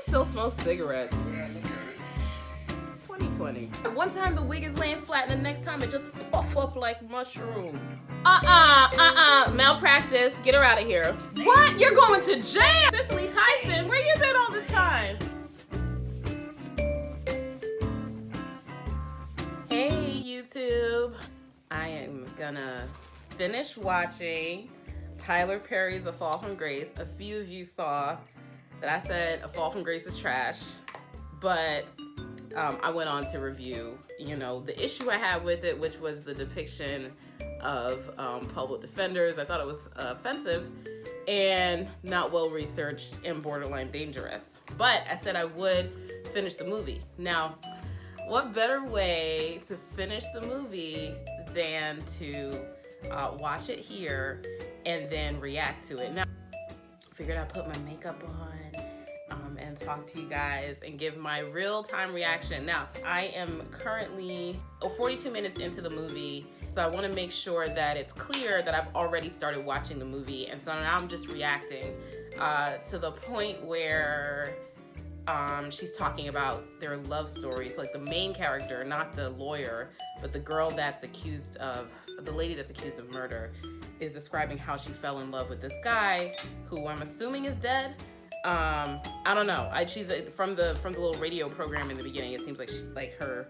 still smells cigarettes. 2020. One time the wig is laying flat, and the next time it just puff up like mushroom. Malpractice. Get her out of here. What? You're going to jail? Cicely Tyson, where you been all this time? Hey, YouTube. I am gonna finish watching Tyler Perry's A Fall from Grace. A few of you saw that I said A Fall from Grace is trash, but I went on to review, the issue I had with it, which was the depiction of public defenders. I thought it was offensive and not well researched and borderline dangerous. But I said I would finish the movie. Now, what better way to finish the movie than to watch it here and then react to it? Now, I figured I'd put my makeup on and talk to you guys and give my real-time reaction. Now, I am currently 42 minutes into the movie, so I want to make sure that it's clear that I've already started watching the movie, and so now I'm just reacting to the point where she's talking about their love stories, like the main character, not the lawyer, but the girl that's accused of, the lady that's accused of murder, is describing how she fell in love with this guy who I'm assuming is dead. I don't know. She's from the little radio program in the beginning. It seems like her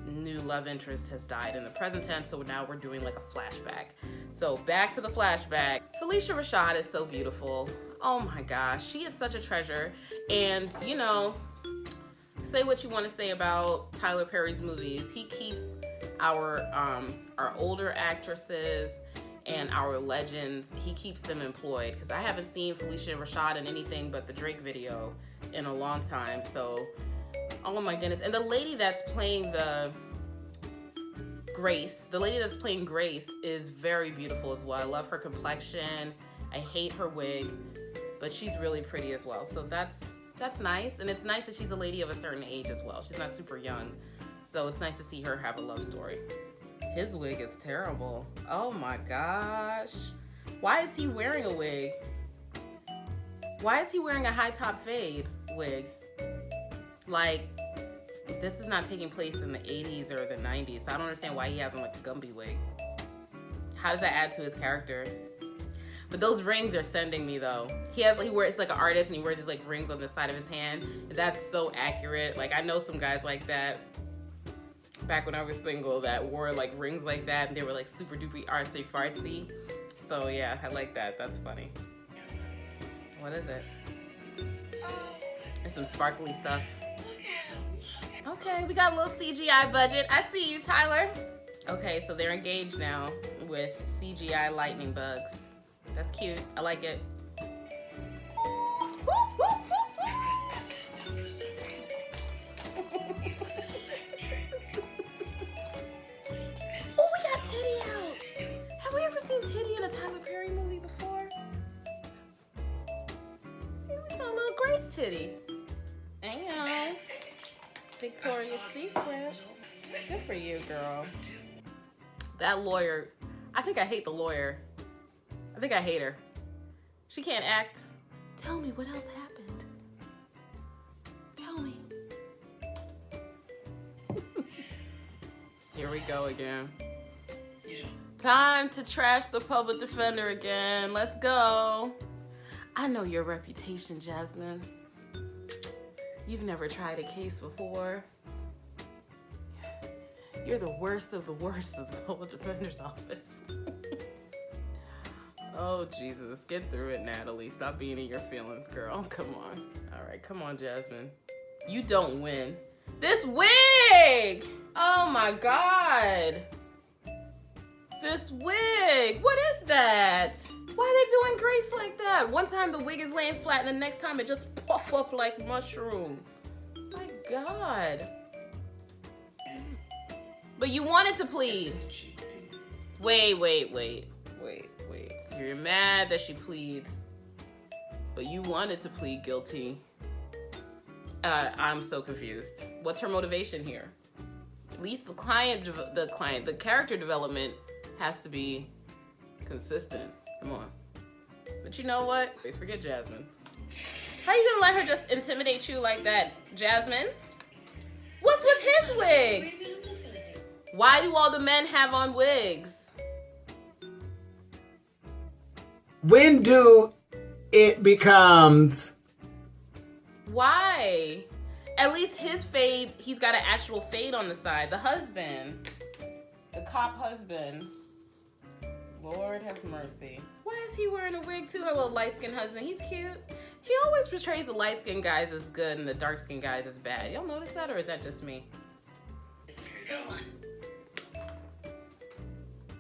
new love interest has died in the present tense. So now we're doing like a flashback. So back to the flashback. Phylicia Rashad is so beautiful. Oh my gosh, she is such a treasure. And say what you want to say about Tyler Perry's movies. He keeps our older actresses and our legends, he keeps them employed, because I haven't seen Phylicia Rashad in anything but the Drake video in a long time. So, oh my goodness. And the lady that's playing Grace is very beautiful as well. I love her complexion. I hate her wig, but she's really pretty as well. So that's nice. And it's nice that she's a lady of a certain age as well. She's not super young. So it's nice to see her have a love story. His wig is terrible. Oh my gosh. Why is he wearing a wig? Why is he wearing a high top fade wig? Like, this is not taking place in the 80s or the 90s. So I don't understand why he has on like a Gumby wig. How does that add to his character? But those rings are sending me though. He wears like an artist and he wears these like rings on the side of his hand. That's so accurate. Like I know some guys like that. Back when I was single, that wore like rings like that, and they were like super duper artsy fartsy. So yeah, I like that. That's funny. What is it? It's some sparkly stuff. Okay, we got a little CGI budget. I see you, Tyler. Okay, so they're engaged now with CGI lightning bugs. That's cute. I like it. Titty in a Tyler Perry movie before? Hey, we saw a little Grace titty. Damn. Victoria's Secret. Good for you, girl. That lawyer, I think I hate the lawyer. I think I hate her. She can't act. Tell me what else happened. Tell me. Here we go again. Time to trash the public defender again. Let's go. I know your reputation, Jasmine. You've never tried a case before. You're the worst of the worst of the public defender's office. Oh, Jesus. Get through it, Natalie. Stop being in your feelings, girl. Come on. All right, come on, Jasmine. You don't win. This wig! Oh, my God. This wig, what is that? Why are they doing Grace like that? One time the wig is laying flat and the next time it just puff up like mushroom. My God. But you wanted to plead. Wait. So you're mad that she pleads, but you wanted to plead guilty. I'm so confused. What's her motivation here? At least the character development has to be consistent. Come on. But you know what? Please forget Jasmine. How you gonna let her just intimidate you like that, Jasmine? What's with his wig? Why do all the men have on wigs? When do it becomes... Why? At least his fade, he's got an actual fade on the side. The husband. The cop husband. Lord have mercy. Why is he wearing a wig too? Her little light-skinned husband. He's cute. He always portrays the light-skinned guys as good and the dark-skinned guys as bad. Y'all notice that, or is that just me?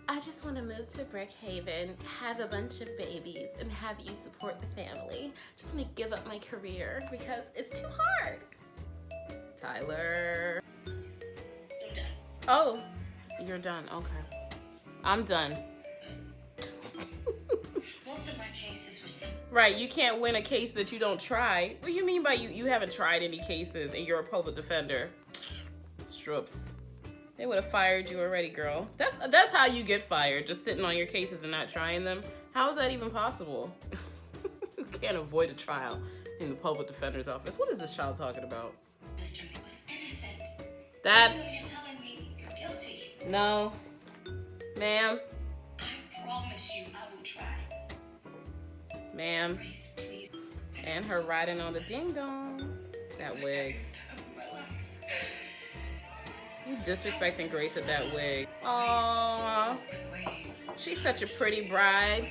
I just want to move to Brookhaven, have a bunch of babies, and have you support the family. Just want to give up my career because it's too hard. Tyler. I'm done. Oh, you're done. Okay. I'm done. Most of my cases were simple. Right, you can't win a case that you don't try. What do you mean by you haven't tried any cases and you're a public defender? Stroops. They would have fired you already, girl. That's how you get fired, just sitting on your cases and not trying them. How is that even possible? You can't avoid a trial in the public defender's office. What is this child talking about? Mr. Lee was innocent. That's... Even though you're telling me you're guilty. No. Ma'am. I promise you I will try. Ma'am. Grace, please. And her riding on the ding-dong. That wig. You disrespecting Grace with that wig. Aww. She's such a pretty bride.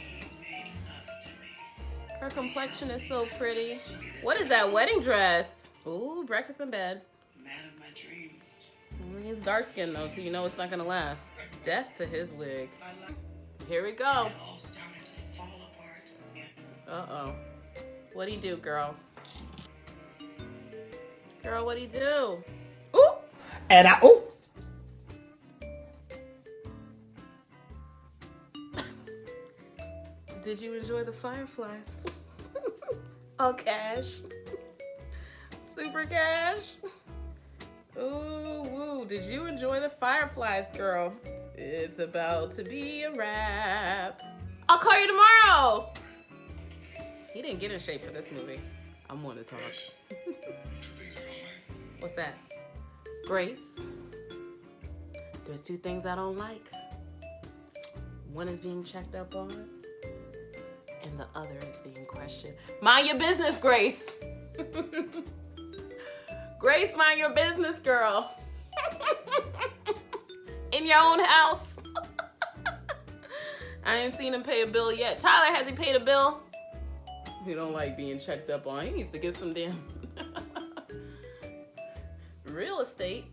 Her complexion is so pretty. What is that wedding dress? Ooh, breakfast in bed. Man of my dreams. He's dark skinned though, so you know it's not gonna last. Death to his wig. My life Here we go. all started to fall apart. Uh-oh. What'd he do, girl? Girl, what'd he do? Ooh! And I... Oh! Did you enjoy the fireflies? All cash. Super cash. Ooh, woo. Did you enjoy the fireflies, girl? It's about to be a wrap. I'll call you tomorrow. He didn't get in shape for this movie. I'm one to talk. What's that? Grace. There's two things I don't like. One is being checked up on, and the other is being questioned. Mind your business, Grace. Grace, mind your business, girl. In your own house. I ain't seen him pay a bill yet. Tyler, has he paid a bill? He don't like being checked up on. He needs to get some damn real estate.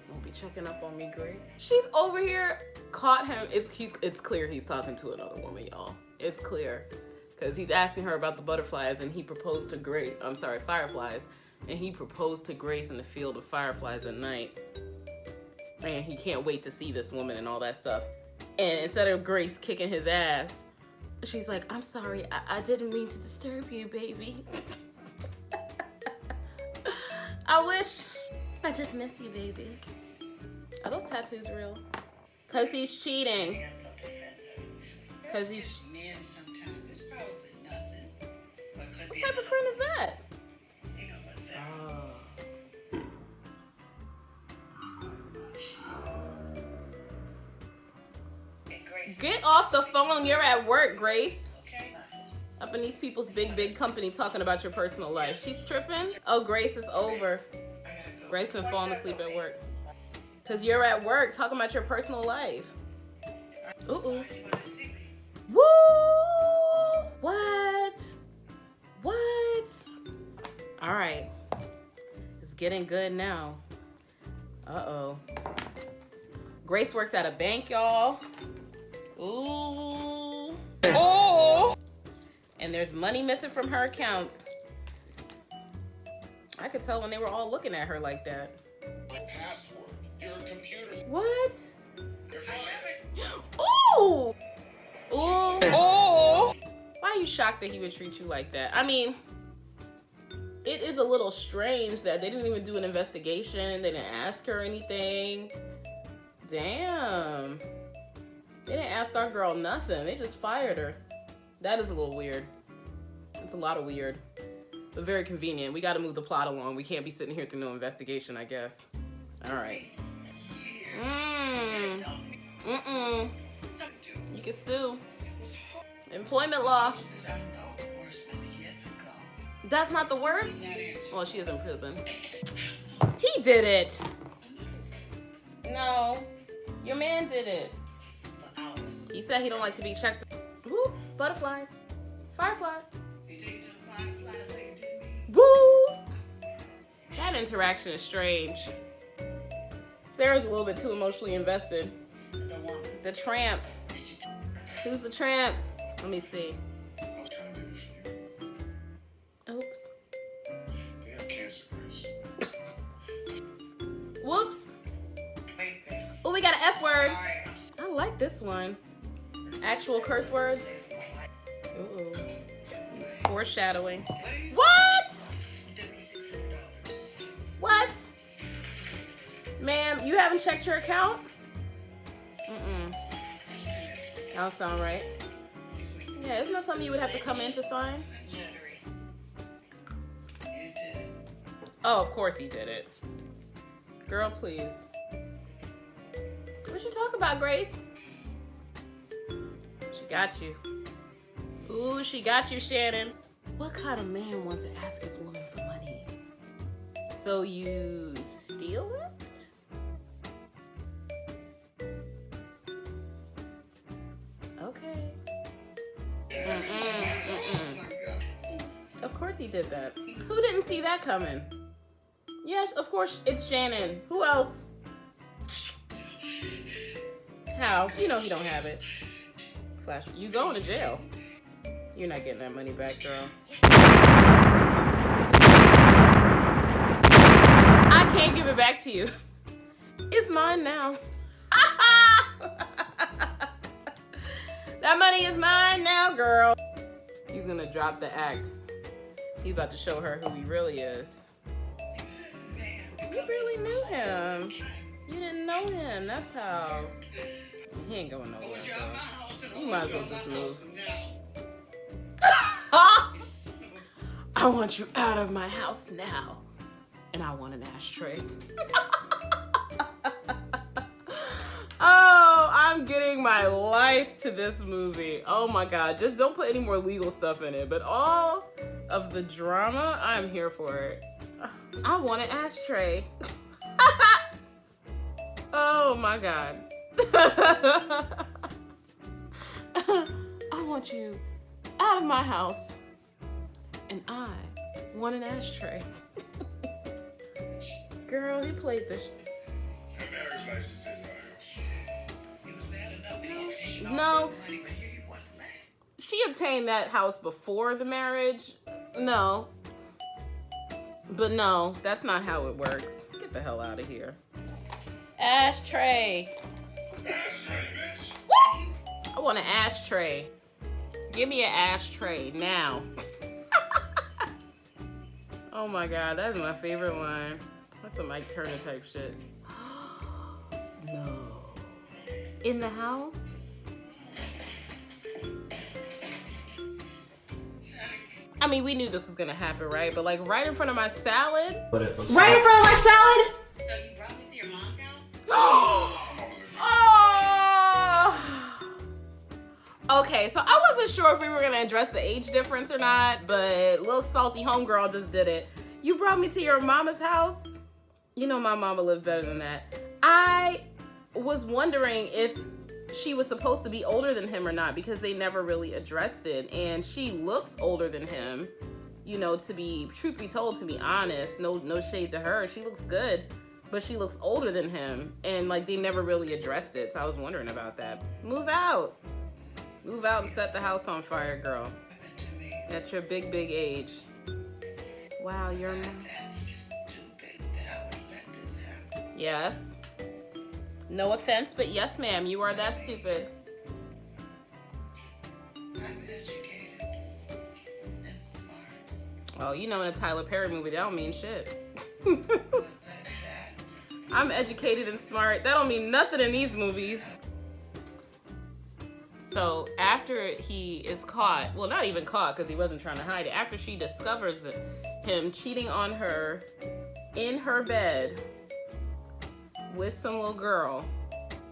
Don't be checking up on me, Grace. She's over here, caught him. It's clear he's talking to another woman, y'all. It's clear. Because he's asking her about the butterflies and he proposed to Grace. I'm sorry, fireflies. And he proposed to Grace in the field of fireflies at night. And he can't wait to see this woman and all that stuff. And instead of Grace kicking his ass, she's like, I'm sorry, I didn't mean to disturb you, baby. I wish. I just miss you, baby. Are those tattoos real? Because he's cheating. Because he's... Just men sometimes. It's probably nothing. But could What be type of friend is that? You know what's that? Oh. Hey, Grace. Get off the phone. You're at work, Grace. Okay. Up in these people's big company talking about your personal life. She's tripping. Oh, Grace is over. I gotta go. Grace been falling asleep at work. Because you're at work talking about your personal life. Ooh. You want to see me? Woo! What? What? All right. It's getting good now. Uh-oh. Grace works at a bank, y'all. Ooh. Oh! And there's money missing from her accounts. I could tell when they were all looking at her like that. My password. Your computer. What? You're fired. Ooh! Ooh! Oh! Why are you shocked that he would treat you like that? I mean, it is a little strange that they didn't even do an investigation. They didn't ask her anything. Damn. They didn't ask our girl nothing. They just fired her. That is a little weird. It's a lot of weird. but very convenient. We got to move the plot along. We can't be sitting here through no investigation, I guess. All right. You can sue. Employment law. That's not the worst? Well, she is in prison. He did it. No, your man did it. He said he don't like to be checked. Woo, butterflies, fireflies. Woo! That interaction is strange. Sarah's a little bit too emotionally invested. The tramp. Who's the tramp? Let me see. I was trying to do this for you. Oops. You have cancer, Grace. Whoops. Oh, we got an F word. I like this one. Actual curse words. Ooh. Foreshadowing. What? What? Ma'am, you haven't checked your account? That don't sound right. Yeah, isn't that something you would have to come in to sign? Oh, of course he did it. Girl, please. What you talk about, Grace? She got you. Ooh, she got you, Shannon. What kind of man wants to ask his woman for money? So you steal it? Okay. Of course he did that. Who didn't see that coming? Yes, of course it's Shannon. Who else? How? You know he don't have it. Flash, you going to jail. You're not getting that money back, girl. I can't give it back to you. It's mine now. That money is mine now, girl. He's gonna drop the act. He's about to show her who he really is. You really knew him. You didn't know him. That's how. He ain't going nowhere, girl. You might as well just move. I want you out of my house now. And I want an ashtray. Oh, I'm getting my life to this movie. Oh my God, just don't put any more legal stuff in it. But all of the drama, I'm here for it. I want an ashtray. Oh my God. I want you out of my house. And I want an ashtray. Girl, he played this. That marriage license is our house. It was bad enough that he obtained all No. the money, but here he was left. She obtained that house before the marriage. No. But no, that's not how it works. Get the hell out of here. Ashtray. Ashtray, bitch. I want an ashtray. Give me an ashtray now. Oh my God, that's my favorite line. That's some Mike Turner type shit. No. In the house? I mean, we knew this was gonna happen, right? But like right in front of my salad. But it looks Right in front of my salad? So you brought me to your mom's house? Oh! Okay, so I wasn't sure if we were gonna address the age difference or not, but little salty homegirl just did it. You brought me to your mama's house? You know my mama lived better than that. I was wondering if she was supposed to be older than him or not because they never really addressed it. And she looks older than him, you know, to be, truth be told, to be honest, no shade to her. She looks good, but she looks older than him. And like they never really addressed it. So I was wondering about that. Move out. Move out and set the house on fire, girl. At your big, big age. Wow, you're... That's stupid that I would let this happen. Yes. No offense, but yes, ma'am, you are that stupid. I'm educated and smart. Oh, you know, in a Tyler Perry movie, that don't mean shit. Was that fact? I'm educated and smart. That don't mean nothing in these movies. So after he is caught, well, not even caught because he wasn't trying to hide it. After she discovers him cheating on her in her bed with some little girl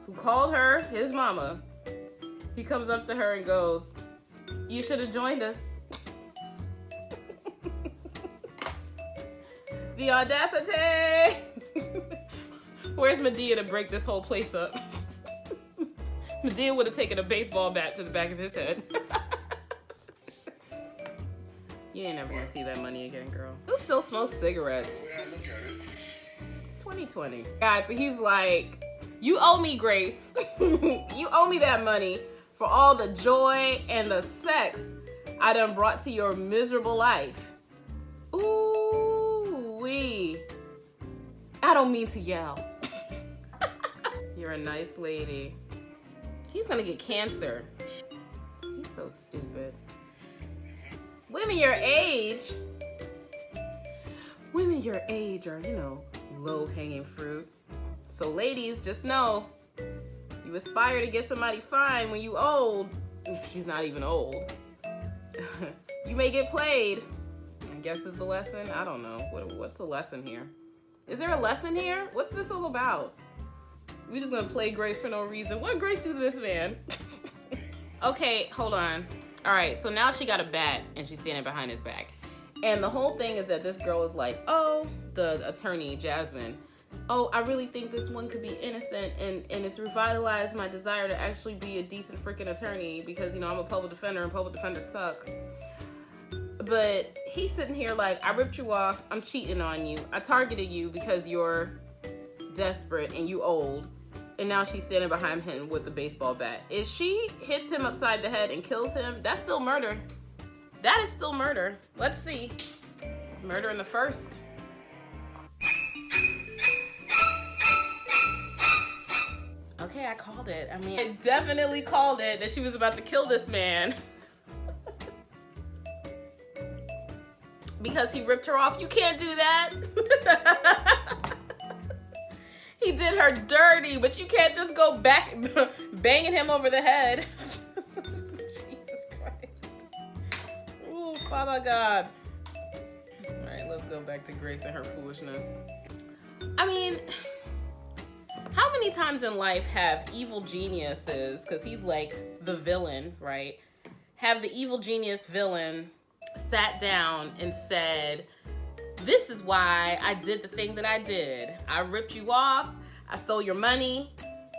who called her his mama, he comes up to her and goes, "You should have joined us." The audacity! Where's Madea to break this whole place up? Madea would have taken a baseball bat to the back of his head. You ain't never gonna see that money again, girl. Who still smokes cigarettes? Yeah, look at it. It's 2020. Guys, so he's like, you owe me, Grace. You owe me that money for all the joy and the sex I done brought to your miserable life. Ooh-wee. I don't mean to yell. You're a nice lady. He's gonna get cancer. He's so stupid. Women your age are, you know, low-hanging fruit. So ladies, just know, you aspire to get somebody fine when you old. She's not even old. You may get played. I guess is the lesson. I don't know. What's the lesson here? Is there a lesson here? What's this all about? We just gonna play Grace for no reason. What did Grace do to this man? Okay, hold on. All right, so now she got a bat and she's standing behind his back. And the whole thing is that this girl is like, oh, the attorney, Jasmine, oh, I really think this one could be innocent and it's revitalized my desire to actually be a decent freaking attorney because, you know, I'm a public defender and public defenders suck. But he's sitting here like, I ripped you off, I'm cheating on you, I targeted you because you're desperate and you old. And now she's standing behind him with the baseball bat. If she hits him upside the head and kills him, that's still murder. That is still murder. Let's see. It's murder in the first. Okay, I called it. I mean, I definitely called it that she was about to kill this man. Because he ripped her off. You can't do that. He did her dirty, but you can't just go back banging him over the head. Jesus Christ. Oh, Father God. All right, let's go back to Grace and her foolishness. I mean, how many times in life have evil geniuses, because he's like the villain, right? Have the evil genius villain sat down and said, this is why I did the thing that I did. I ripped you off, I stole your money,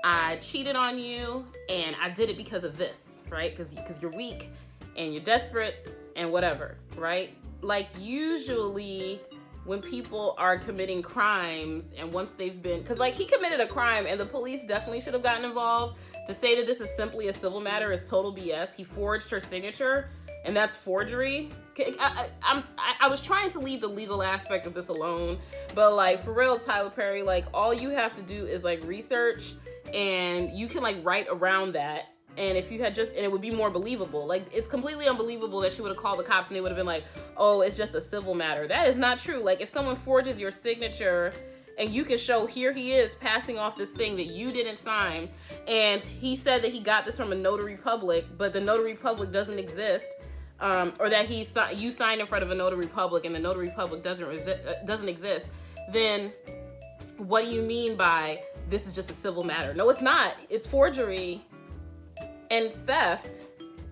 I cheated on you, and I did it because of this, right? Because you're weak and you're desperate and whatever, right? Like usually when people are committing crimes and once they've been, because like he committed a crime and the police definitely should have gotten involved. To say that this is simply a civil matter is total BS. He forged her signature and that's forgery. I was trying to leave the legal aspect of this alone, but like for real, Tyler Perry, like all you have to do is like research and you can like write around that. And if you had just, and it would be more believable. Like it's completely unbelievable that she would have called the cops and they would have been like, oh, it's just a civil matter. That is not true. Like if someone forges your signature and you can show here he is passing off this thing that you didn't sign, and he said that he got this from a notary public, but the notary public doesn't exist, or that you signed in front of a notary public and the notary public doesn't exist, then what do you mean by this is just a civil matter? No, it's not. It's forgery and theft.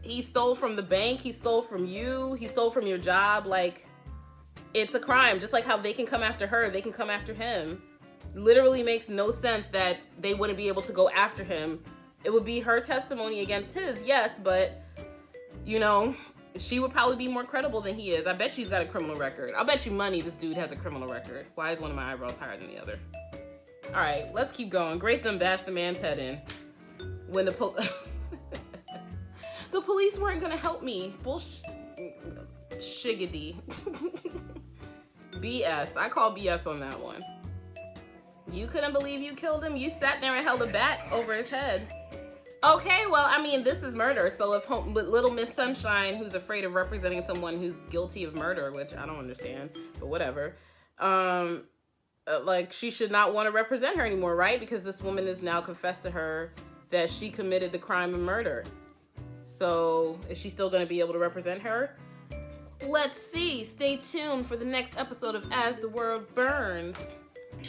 He stole from the bank, he stole from you, he stole from your job. Like, it's a crime. Just like how they can come after her, they can come after him. Literally makes no sense that they wouldn't be able to go after him. It would be her testimony against his, yes, but you know, she would probably be more credible than he is. I bet you he's got a criminal record. I'll bet you money this dude has a criminal record. Why is one of my eyebrows higher than the other? All right, let's keep going. Grace done bashed the man's head in. When the the police weren't gonna help me. Shiggity. BS. I call BS on that one. You couldn't believe you killed him? You sat there and held a bat over his head. Okay, well, I mean, this is murder. So if Little Miss Sunshine, who's afraid of representing someone who's guilty of murder, which I don't understand, but whatever, like, she should not want to represent her anymore, right? Because this woman has now confessed to her that she committed the crime of murder. So is she still going to be able to represent her? Let's see. Stay tuned for the next episode of As the World Burns.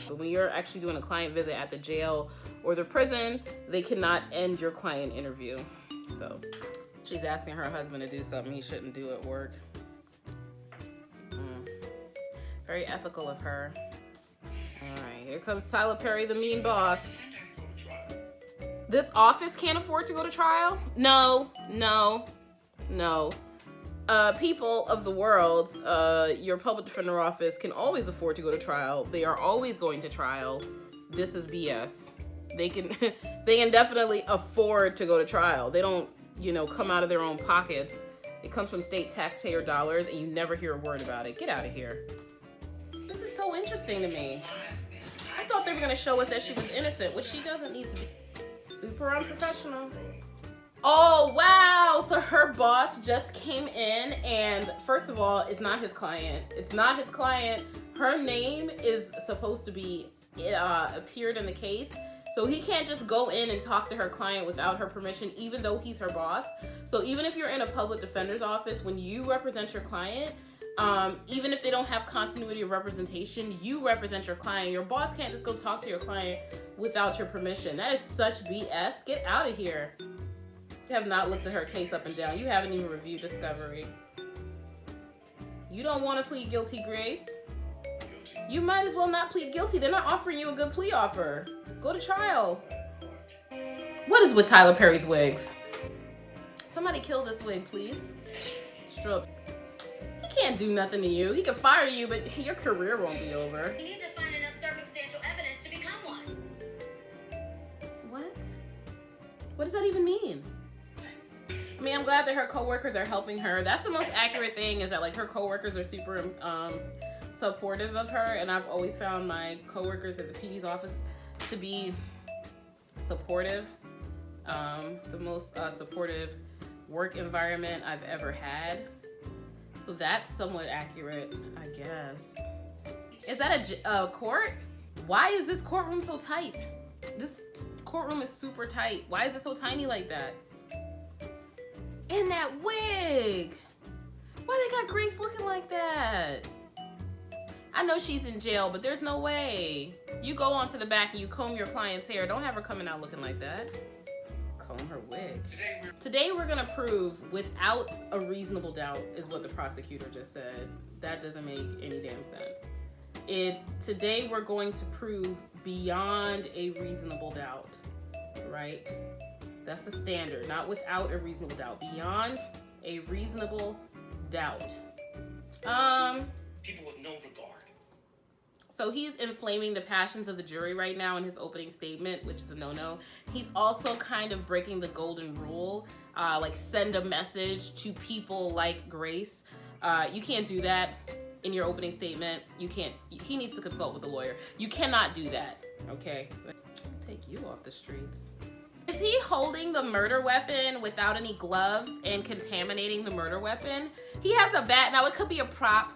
But when you're actually doing a client visit at the jail or the prison, they cannot end your client interview. So she's asking her husband to do something he shouldn't do at work. Very ethical of her. All right, here comes Tyler Perry, the mean boss. This office can't afford to go to trial? No. People of the world, your public defender office can always afford to go to trial. They are always going to trial. This is BS. They can definitely afford to go to trial. They don't, come out of their own pockets. It comes from state taxpayer dollars, and you never hear a word about it. Get out of here. This is so interesting to me. I thought they were going to show us that she was innocent, which she doesn't need to be. Super unprofessional. Oh, wow. So her boss just came in, and first of all, it's not his client. It's not his client. Her name is supposed to be appeared in the case. So he can't just go in and talk to her client without her permission, even though he's her boss. So even if you're in a public defender's office, when you represent your client, even if they don't have continuity of representation, you represent your client. Your boss can't just go talk to your client without your permission. That is such BS. Get out of here. You have not looked at her case up and down. You haven't even reviewed discovery. You don't want to plead guilty, Grace? You might as well not plead guilty. They're not offering you a good plea offer. Go to trial. What is with Tyler Perry's wigs? Somebody kill this wig, please. Stroke. He can't do nothing to you. He can fire you, but your career won't be over. You need to find enough circumstantial evidence to become one. What? What does that even mean? I mean, I'm glad that her coworkers are helping her. That's the most accurate thing, is that like her coworkers are super supportive of her, and I've always found my coworkers at the PD's office to be supportive. The most supportive work environment I've ever had. So that's somewhat accurate, I guess. Is that a court? Why is this courtroom so tight? This courtroom is super tight. Why is it so tiny like that? And that wig. Why they got Grace looking like that? I know she's in jail, but there's no way. You go onto the back and you comb your client's hair. Don't have her coming out looking like that. Comb her wig. Today we're gonna prove without a reasonable doubt, is what the prosecutor just said. That doesn't make any damn sense. It's today we're going to prove beyond a reasonable doubt, right? That's the standard, not without a reasonable doubt. Beyond a reasonable doubt. People with no regard. So he's inflaming the passions of the jury right now in his opening statement, which is a no-no. He's also kind of breaking the golden rule, like send a message to people like Grace. You can't do that in your opening statement. You can't. He needs to consult with a lawyer. You cannot do that, okay? Take you off the streets. Is he holding the murder weapon without any gloves and contaminating the murder weapon? He has a bat. Now, it could be a prop.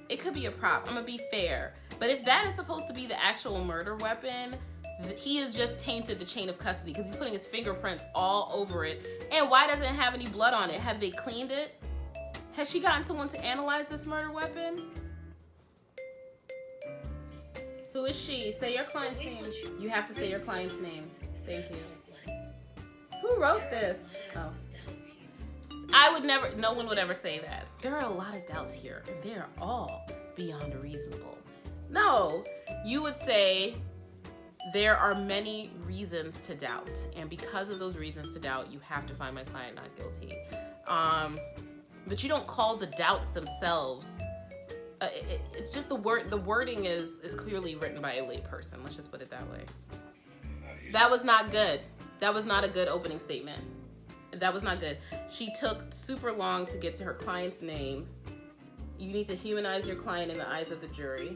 It could be a prop. I'm gonna be fair. But if that is supposed to be the actual murder weapon, he has just tainted the chain of custody because he's putting his fingerprints all over it. And why doesn't it have any blood on it? Have they cleaned it? Has she gotten someone to analyze this murder weapon? Who is she? Say your client's name. You have to say your client's name. Thank you. Who wrote this? Oh. I would never, no one would ever say that. There are a lot of doubts here, and they are all beyond reasonable. No, you would say there are many reasons to doubt, and because of those reasons to doubt, you have to find my client not guilty. But you don't call the doubts themselves. It's just the wording is clearly written by a layperson. Let's just put it that way. That was not good. That was not a good opening statement. That was not good. She took super long to get to her client's name. You need to humanize your client in the eyes of the jury.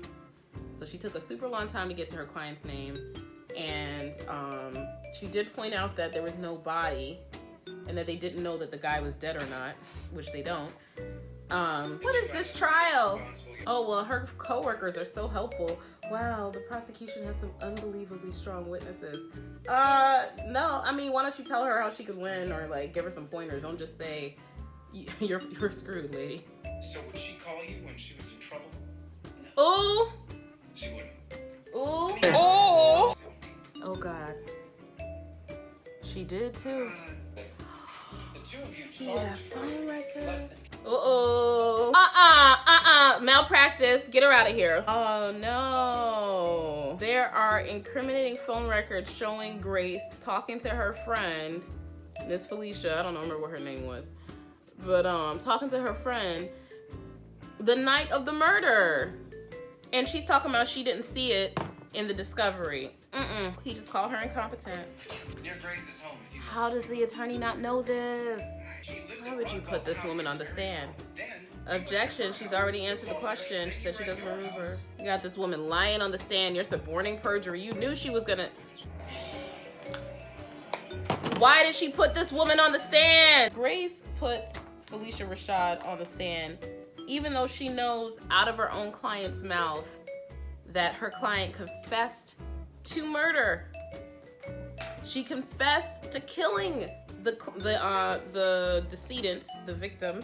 So she took a super long time to get to her client's name. And she did point out that there was no body and that they didn't know that the guy was dead or not, which they don't. What is this trial? Oh, well, her coworkers are so helpful. Wow, the prosecution has some unbelievably strong witnesses. No, I mean, why don't you tell her how she could win, or like give her some pointers? Don't just say you're screwed, lady. So would she call you when she was in trouble? Ooh, She wouldn't. ooh, I mean, oh, oh God, she did too. The two of you Yeah, talked for phone records. less than Malpractice. Get her out of here. Oh no. There are incriminating phone records showing Grace talking to her friend, Miss Felicia. I don't remember what her name was. But talking to her friend the night of the murder. And she's talking about she didn't see it in the discovery. He just called her incompetent. near Grace's home. If you How does the attorney not know this? She lives Why in would you Rockwell put this woman on the County area. stand? Then Objection, she's already answered the question. She said she doesn't remember. You got this woman lying on the stand. You're suborning perjury. You knew she was gonna... Why did she put this woman on the stand? Grace puts Felicia Rashad on the stand, even though she knows out of her own client's mouth that her client confessed to murder. She confessed to killing the decedent, the victim,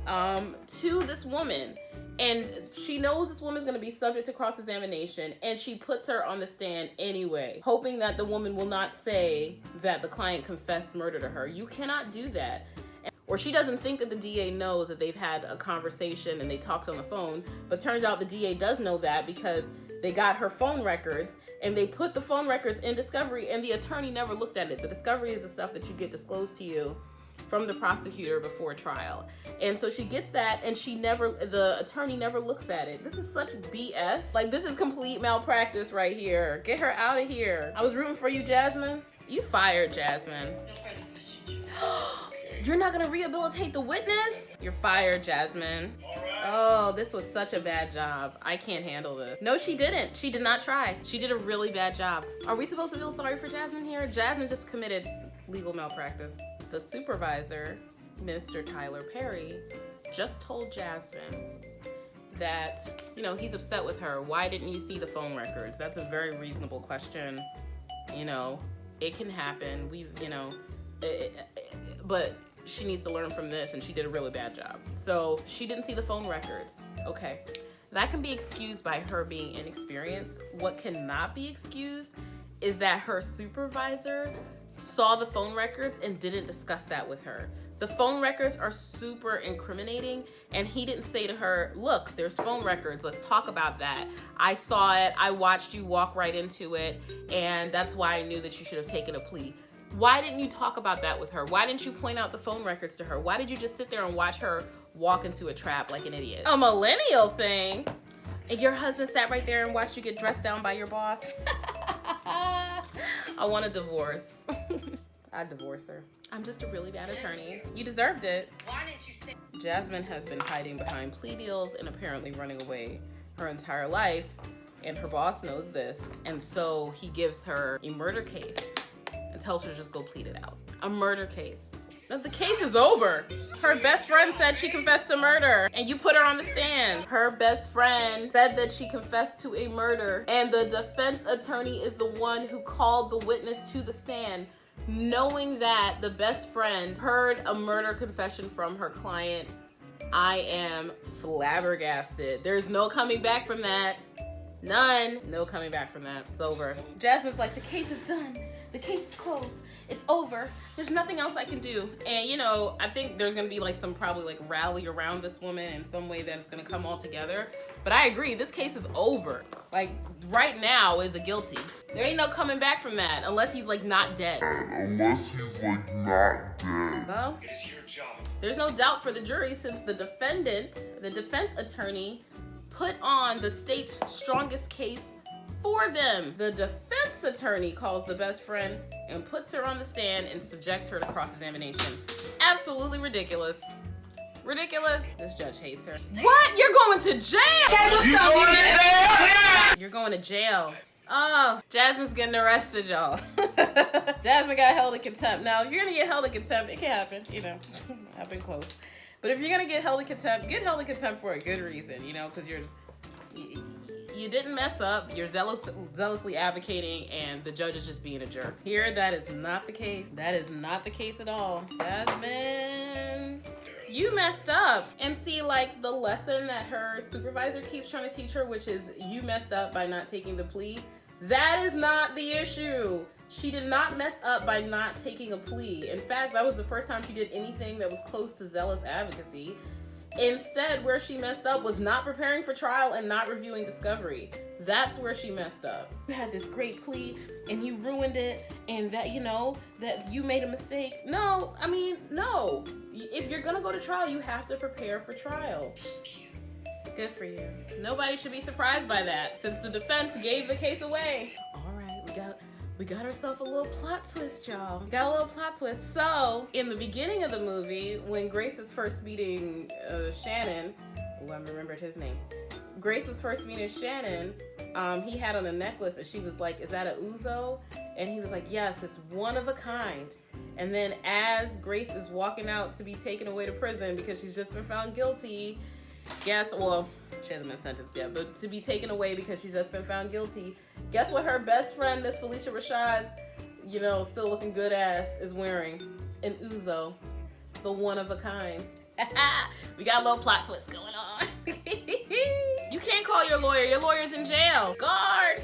to this woman. And she knows this woman's gonna be subject to cross-examination, and she puts her on the stand anyway, hoping that the woman will not say that the client confessed murder to her. You cannot do that. Or she doesn't think that the DA knows that they've had a conversation and they talked on the phone, but turns out the DA does know that because they got her phone records and they put the phone records in discovery, and the attorney never looked at it. The discovery is the stuff that you get disclosed to you from the prosecutor before trial. And so she gets that, and the attorney never looks at it. This is such BS. Like, this is complete malpractice right here. Get her out of here. I was rooting for you, Jasmine. You fired, Jasmine. No further questions. You're not gonna rehabilitate the witness? You're fired, Jasmine. Oh, this was such a bad job. I can't handle this. No, she didn't. She did not try. She did a really bad job. Are we supposed to feel sorry for Jasmine here? Jasmine just committed legal malpractice. The supervisor, Mr. Tyler Perry, just told Jasmine that, he's upset with her. Why didn't you see the phone records? That's a very reasonable question. It can happen. But she needs to learn from this, and she did a really bad job. So she didn't see the phone records. Okay. That can be excused by her being inexperienced. What cannot be excused is that her supervisor saw the phone records and didn't discuss that with her. The phone records are super incriminating, and he didn't say to her, look, there's phone records, let's talk about that. I saw it, I watched you walk right into it, and that's why I knew that you should have taken a plea. Why didn't you talk about that with her? Why didn't you point out the phone records to her? Why did you just sit there and watch her walk into a trap like an idiot? A millennial thing? And your husband sat right there and watched you get dressed down by your boss? I want a divorce. I'd divorce her. I'm just a really bad attorney. You deserved it. Why didn't you say? Jasmine has been hiding behind plea deals and apparently running away her entire life, and her boss knows this, and so he gives her a murder case and tells her to just go plead it out. A murder case. Now, the case is over. Her best friend said she confessed to murder, and you put her on the stand. Her best friend said that she confessed to a murder, and the defense attorney is the one who called the witness to the stand, knowing that the best friend heard a murder confession from her client. I am flabbergasted. There's no coming back from that. None. No coming back from that. It's over. Jasmine's like, the case is done. The case is closed. It's over. There's nothing else I can do. And I think there's gonna be some probably rally around this woman in some way that it's gonna come all together. But I agree, this case is over. Right now is a guilty. There ain't no coming back from that unless he's not dead. Well, it is your job. there's no doubt for the jury since the defense attorney, put on the state's strongest case for them. The defense attorney calls the best friend and puts her on the stand and subjects her to cross-examination. Absolutely ridiculous. Ridiculous. This judge hates her. What? You're going to jail! You're going to jail. Oh, Jasmine's getting arrested, y'all. Jasmine got held in contempt. Now, if you're gonna get held in contempt, it can happen, I've been close. But if you're gonna get held in contempt for a good reason, you know, because you didn't mess up, you're zealously advocating, and the judge is just being a jerk. Here, that is not the case. That is not the case at all. Jasmine, you messed up. And see, like, the lesson that her supervisor keeps trying to teach her, which is you messed up by not taking the plea, that is not the issue. She did not mess up by not taking a plea. In fact, that was the first time she did anything that was close to zealous advocacy. Instead, where she messed up was not preparing for trial and not reviewing discovery. That's where she messed up. You had this great plea and you ruined it, and that, you know, that you made a mistake. No, I mean, no. If you're gonna go to trial, you have to prepare for trial. Good for you. Nobody should be surprised by that, since the defense gave the case away. All right, we got ourselves a little plot twist, y'all. We got a little plot twist. So, in the beginning of the movie, when Grace is first meeting Shannon, oh, I remembered his name. Grace was first meeting Shannon. He had on a necklace, and she was like, "Is that a Uzo?" And he was like, "Yes, it's one of a kind." And then as Grace is walking out to be taken away to prison because she's just been found guilty, well, she hasn't been sentenced yet, but to be taken away because she's just been found guilty, guess what her best friend, Miss Felicia Rashad, you know, still looking good ass, is wearing? An Uzo, the one of a kind. We got a little plot twist going on. You can't call your lawyer's in jail. Guard!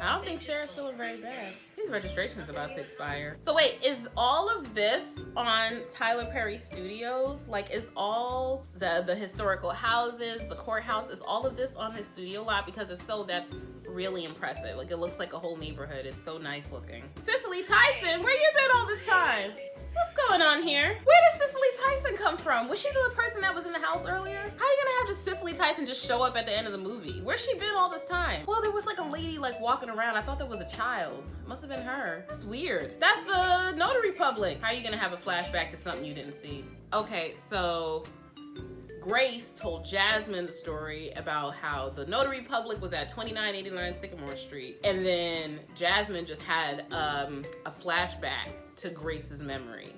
I don't think Sarah's feeling very bad. His registration is about to expire. So wait, is all of this on Tyler Perry Studios? Like, is all the historical houses, the courthouse, is all of this on his studio lot? Because if so, that's really impressive. Like, it looks like a whole neighborhood. It's so nice looking. Cicely Tyson, where you been all this time? What's going on here? Where did Cicely Tyson come from? Was she the person that was in the house earlier? How are you gonna have just Cicely Tyson just show up at the end of the movie? Where's she been all this time? Well, there was like a lady like walking around. I thought that was a child. Must have been her. That's weird. That's the Notary Public. How are you gonna have a flashback to something you didn't see? Okay, so Grace told Jasmine the story about how the Notary Public was at 2989 Sycamore Street. And then Jasmine just had a flashback to Grace's memory.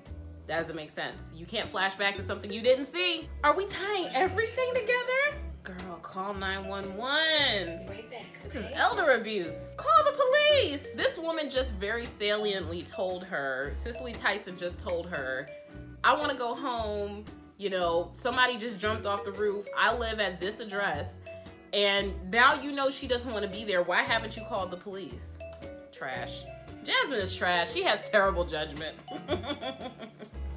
That doesn't make sense. You can't flash back to something you didn't see. Are we tying everything together? Girl, call 911. Right back. This is elder abuse. Call the police. This woman just very saliently told her, Cicely Tyson just told her, I want to go home. You know, somebody just jumped off the roof. I live at this address. And now you know she doesn't want to be there. Why haven't you called the police? Trash. Jasmine is trash. She has terrible judgment.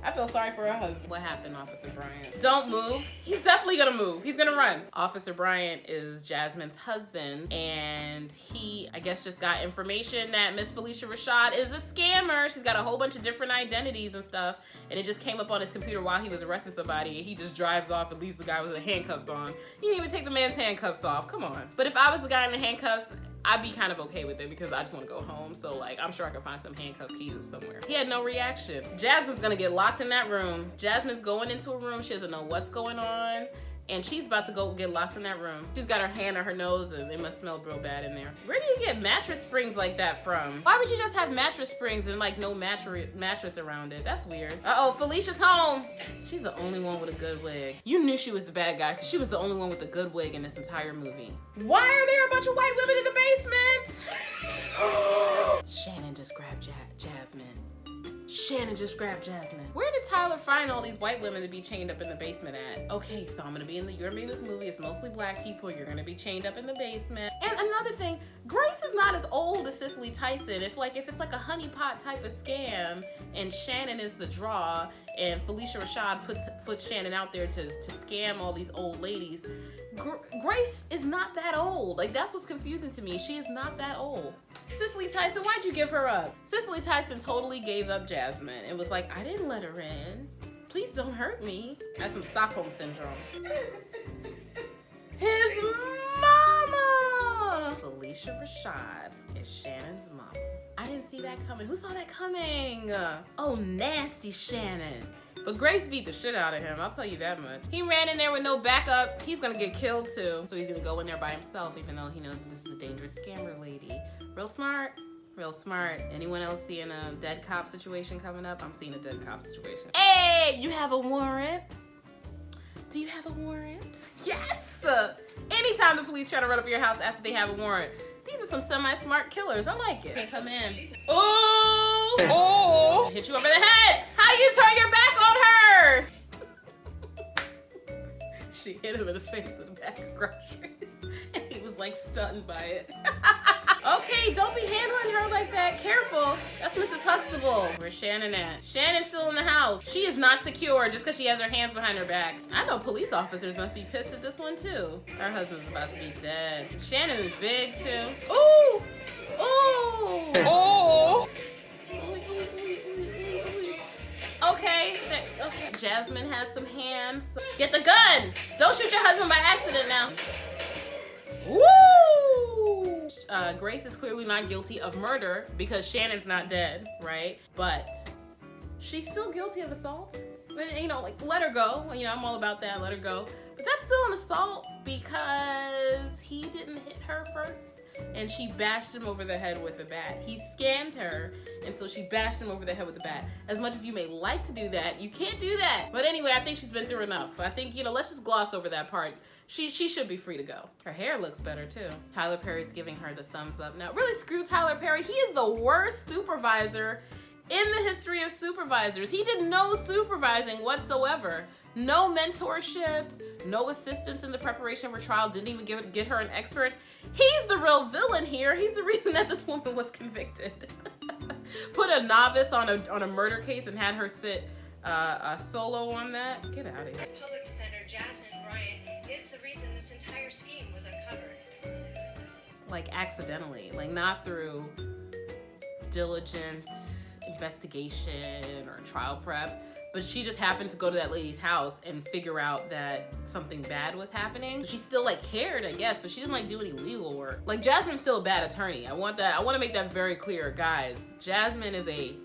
I feel sorry for her husband. What happened, Officer Bryant? Don't move. He's definitely gonna move. He's gonna run. Officer Bryant is Jasmine's husband, and he, I guess, just got information that Miss Felicia Rashad is a scammer. She's got a whole bunch of different identities and stuff, and it just came up on his computer while he was arresting somebody, and he just drives off and leaves the guy with the handcuffs on. He didn't even take the man's handcuffs off. Come on. But if I was the guy in the handcuffs, I'd be kind of okay with it because I just want to go home. So, like, I'm sure I could find some handcuff keys somewhere. He had no reaction. Jasmine's gonna get locked in that room. Jasmine's going into a room. She doesn't know what's going on. And she's about to go get locked in that room. She's got her hand on her nose and it must smell real bad in there. Where do you get mattress springs like that from? Why would you just have mattress springs and like no mattress around it? That's weird. Uh-oh, Felicia's home. She's the only one with a good wig. You knew she was the bad guy because she was the only one with a good wig in this entire movie. Why are there a bunch of white women in the basement? Shannon just grabbed Jasmine. Shannon just grabbed Jasmine. Where did Tyler find all these white women to be chained up in the basement at? Okay, so you're gonna be in this movie. It's mostly black people. You're gonna be chained up in the basement. And another thing, Grace is not as old as Cicely Tyson. If it's like a honeypot type of scam and Shannon is the draw and Felicia Rashad puts Shannon out there to scam all these old ladies, Grace is not that old. Like, that's what's confusing to me. She is not that old. Cicely Tyson, why'd you give her up? Cicely Tyson totally gave up Jasmine. It was like, I didn't let her in. Please don't hurt me. That's some Stockholm syndrome. His mama! Felicia Rashad is Shannon's mama. I didn't see that coming. Who saw that coming? Oh, nasty Shannon. But Grace beat the shit out of him, I'll tell you that much. He ran in there with no backup. He's gonna get killed too. So he's gonna go in there by himself, even though he knows this is a dangerous scammer lady. Real smart. Real smart. Anyone else seeing a dead cop situation coming up? I'm seeing a dead cop situation. Hey, you have a warrant? Do you have a warrant? Yes! Anytime the police try to run up your house, ask if they have a warrant. These are some semi-smart killers. I like it. They come in. Oh! Oh! Hit you over the head. How you turn your back on her? She hit him in the face with a bag of groceries. And he was like stunned by it. Okay, don't be handling her like that. Careful. That's Mrs. Huxtable. Where's Shannon at? Shannon's still in the house. She is not secure just because she has her hands behind her back. I know police officers must be pissed at this one too. Her husband's about to be dead. Shannon is big too. Ooh! Ooh! Oh! Okay. Okay. Jasmine has some hands. Get the gun! Don't shoot your husband by accident now. Woo! Grace is clearly not guilty of murder because Shannon's not dead, right? But she's still guilty of assault. But, you know, like, let her go. You know, I'm all about that. Let her go. But that's still an assault because he didn't hit her first. And she bashed him over the head with a bat. He scammed her, and so she bashed him over the head with a bat. As much as you may like to do that, you can't do that. But anyway, I think she's been through enough. I think, you know, let's just gloss over that part. She should be free to go. Her hair looks better too. Tyler Perry's giving her the thumbs up. Now, really screw Tyler Perry. He is the worst supervisor in the history of supervisors. He did no supervising whatsoever. No mentorship, no assistance in the preparation of her trial, didn't even get her an expert. He's the real villain here. He's the reason that this woman was convicted. Put a novice on a murder case and had her sit solo on that. Get out of here. Public defender Jasmine Bryant is the reason this entire scheme was uncovered. Like accidentally, like not through diligent investigation or trial prep. But she just happened to go to that lady's house and figure out that something bad was happening. She still like cared, I guess, but she didn't like do any legal work. Like Jasmine's still a bad attorney. I want to make that very clear, guys. Jasmine is a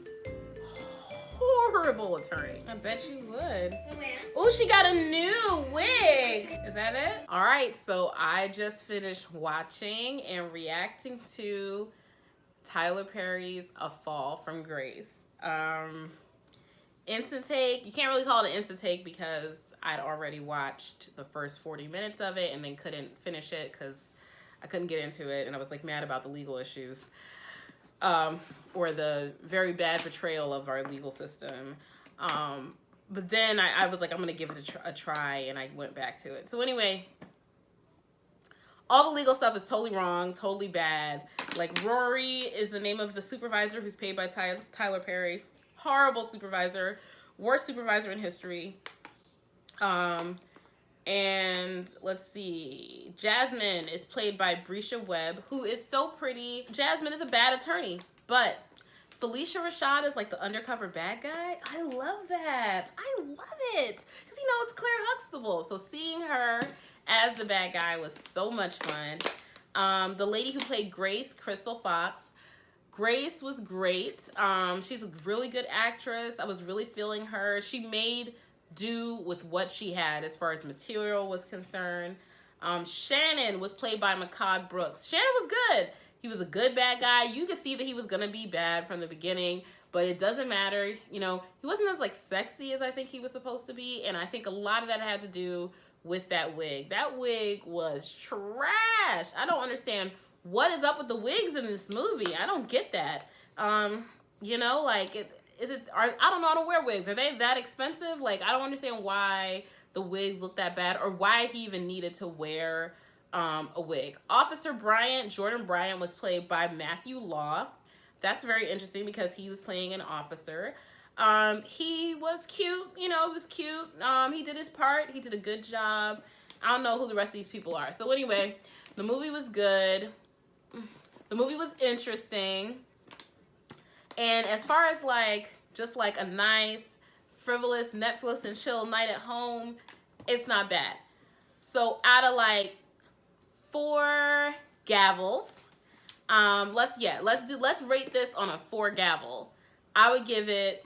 horrible attorney. I bet she would. Oh, she got a new wig. Is that it? All right, so I just finished watching and reacting to Tyler Perry's A Fall from Grace. Instant take. You can't really call it an instant take because I'd already watched the first 40 minutes of it and then couldn't finish it because I couldn't get into it and I was like mad about the legal issues or the very bad portrayal of our legal system. But then I was like, I'm gonna give it a try, and I went back to it. So anyway, all the legal stuff is totally wrong, totally bad. Like Rory is the name of the supervisor who's paid by Tyler Perry. Horrible supervisor, worst supervisor in history. And let's see, Jasmine is played by Brescia Webb, who is so pretty. Jasmine is a bad attorney, but Felicia Rashad is like the undercover bad guy. I love that. I love it. Because, you know, it's Claire Huxtable. So seeing her as the bad guy was so much fun. The lady who played Grace, Crystal Fox. Grace was great. She's a really good actress. I was really feeling her. She made do with what she had as far as material was concerned. Shannon was played by Makad Brooks. Shannon was good. He was a good bad guy. You could see that he was gonna be bad from the beginning, but it doesn't matter. You know, he wasn't as like sexy as I think he was supposed to be, and I think a lot of that had to do with that wig. That wig was trash. I don't understand what is up with the wigs in this movie. I don't get that. You know, like I don't know, I don't wear wigs. Are they that expensive? Like, I don't understand why the wigs look that bad or why he even needed to wear a wig. Officer Bryant, Jordan Bryant, was played by Matthew Law. That's very interesting because he was playing an officer. He was cute, you know, he was cute. He did his part. He did a good job. I don't know who the rest of these people are. So anyway, the movie was good. The movie was interesting. And as far as like, just like a nice, frivolous Netflix and chill night at home, it's not bad. So out of like 4 gavels, let's rate this on a 4 gavel. I would give it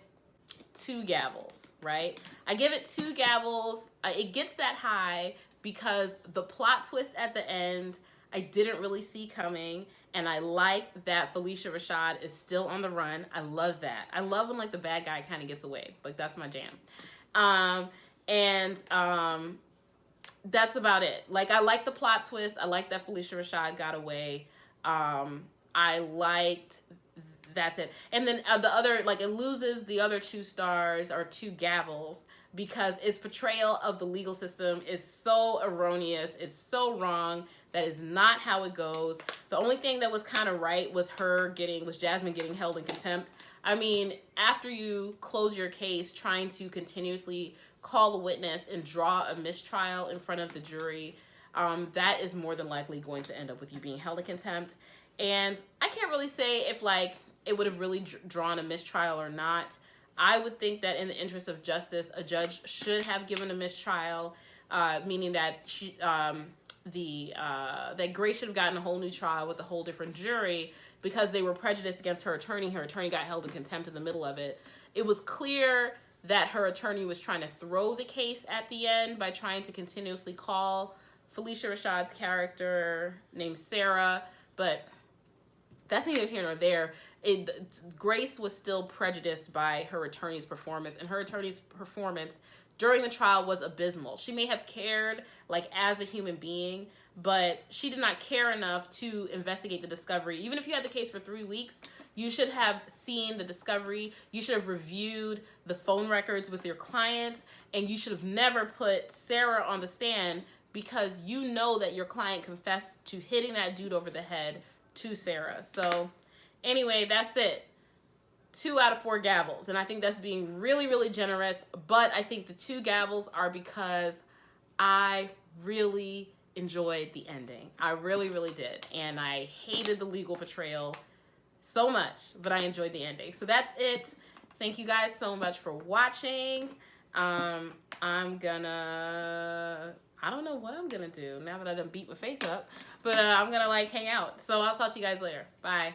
2 gavels, right? I give it 2 gavels. It gets that high because the plot twist at the end, I didn't really see coming. And I like that Felicia Rashad is still on the run. I love that. I love when like the bad guy kind of gets away. Like that's my jam. That's about it. Like I like the plot twist. I like that Felicia Rashad got away. I liked that's it. And then the other, like it loses the other 2 stars or 2 gavels because its portrayal of the legal system is so erroneous. It's so wrong. That is not how it goes. The only thing that was kind of right was Jasmine getting held in contempt. I mean, after you close your case, trying to continuously call a witness and draw a mistrial in front of the jury, that is more than likely going to end up with you being held in contempt. And I can't really say if like it would have really drawn a mistrial or not. I would think that in the interest of justice, a judge should have given a mistrial, meaning that that Grace should have gotten a whole new trial with a whole different jury because they were prejudiced against her attorney. Her attorney got held in contempt in the middle of it. It was clear that her attorney was trying to throw the case at the end by trying to continuously call Felicia Rashad's character named Sarah, but that's neither here nor there. Grace was still prejudiced by her attorney's performance, and her attorney's performance during the trial was abysmal. She may have cared, like, as a human being, but she did not care enough to investigate the discovery. Even if you had the case for 3 weeks, you should have seen the discovery. You should have reviewed the phone records with your client, and you should have never put Sarah on the stand because you know that your client confessed to hitting that dude over the head to Sarah. So anyway, that's it. 2 out of 4 gavels. And I think that's being really, really generous. But I think the 2 gavels are because I really enjoyed the ending. I really, really did. And I hated the legal portrayal so much, but I enjoyed the ending. So that's it. Thank you guys so much for watching. I don't know what I'm gonna do now that I done beat my face up, but I'm gonna like hang out. So I'll talk to you guys later. Bye.